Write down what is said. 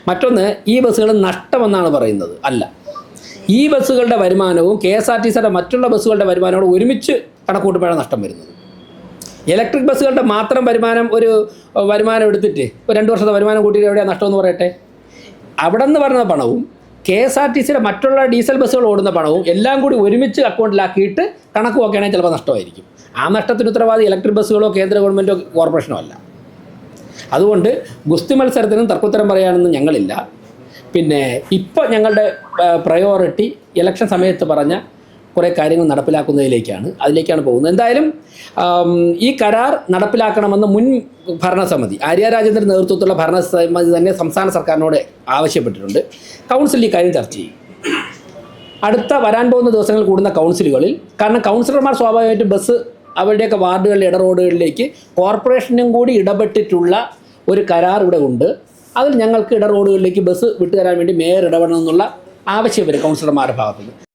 മറ്റൊന്ന്, ഈ ബസ്സുകൾ നഷ്ടമെന്നാണ് പറയുന്നത്. അല്ല, ഈ ബസ്സുകളുടെ വരുമാനവും KSRTCയുടെ മറ്റുള്ള ബസ്സുകളുടെ വരുമാനവും ഒരുമിച്ച് കണക്കൂട്ടുമ്പോഴാണ് നഷ്ടം വരുന്നത്. ഇലക്ട്രിക് ബസ്സുകളുടെ മാത്രം വരുമാനം എടുത്തിട്ട് ഇപ്പോൾ 2 വർഷത്തെ വരുമാനം കൂട്ടിയിട്ട് എവിടെയാണ് നഷ്ടമെന്ന് പറയട്ടെ? അവിടെ നിന്ന് വരുന്ന പണവും KSRTCയുടെ മറ്റുള്ള ഡീസൽ ബസ്സുകൾ ഓടുന്ന പണവും എല്ലാം കൂടി ഒരുമിച്ച് അക്കൗണ്ടിലാക്കിയിട്ട് കണക്ക് നോക്കുകയാണെങ്കിൽ ചിലപ്പോൾ നഷ്ടമായിരിക്കും. ആ നഷ്ടത്തിന് ഉത്തരവാദി ഇലക്ട്രിക് ബസ്സുകളോ കേന്ദ്ര ഗവൺമെൻറ്റോ കോർപ്പറേഷനോ അല്ല. അതുകൊണ്ട് ഗുസ്തി മത്സരത്തിനും തർക്കുത്തരം പറയാനൊന്നും ഞങ്ങളില്ല. പിന്നെ ഇപ്പോൾ ഞങ്ങളുടെ പ്രയോറിറ്റി ഇലക്ഷൻ സമയത്ത് പറഞ്ഞ കുറേ കാര്യങ്ങൾ നടപ്പിലാക്കുന്നതിലേക്കാണ്, അതിലേക്കാണ് പോകുന്നത്. എന്തായാലും ഈ കരാർ നടപ്പിലാക്കണമെന്ന് മുൻ ഭരണസമിതി, ആര്യ രാജേന്ദ്രൻ്റെ നേതൃത്വത്തിലുള്ള ഭരണസമിതി തന്നെ സംസ്ഥാന സർക്കാരിനോട് ആവശ്യപ്പെട്ടിട്ടുണ്ട്. കൗൺസിൽ ഈ കാര്യം ചർച്ച ചെയ്യും. അടുത്ത വരാൻ പോകുന്ന ദിവസങ്ങൾ കൂടുന്ന കൗൺസിലുകളിൽ, കാരണം കൗൺസിലർമാർ സ്വാഭാവികമായിട്ടും ബസ് അവരുടെയൊക്കെ വാർഡുകളിലെ ഇടറോഡുകളിലേക്ക് കോർപ്പറേഷനും കൂടി ഇടപെട്ടിട്ടുള്ള ഒരു കരാർ ഇവിടെ ഉണ്ട്. അതിൽ ഞങ്ങൾക്ക് ഇടറോഡുകളിലേക്ക് ബസ് വിട്ടുതരാൻ വേണ്ടി മേയർ ഇടപെടണം എന്നുള്ള ആവശ്യം വരും കൗൺസിലർമാരുടെ ഭാഗത്തുനിന്ന്.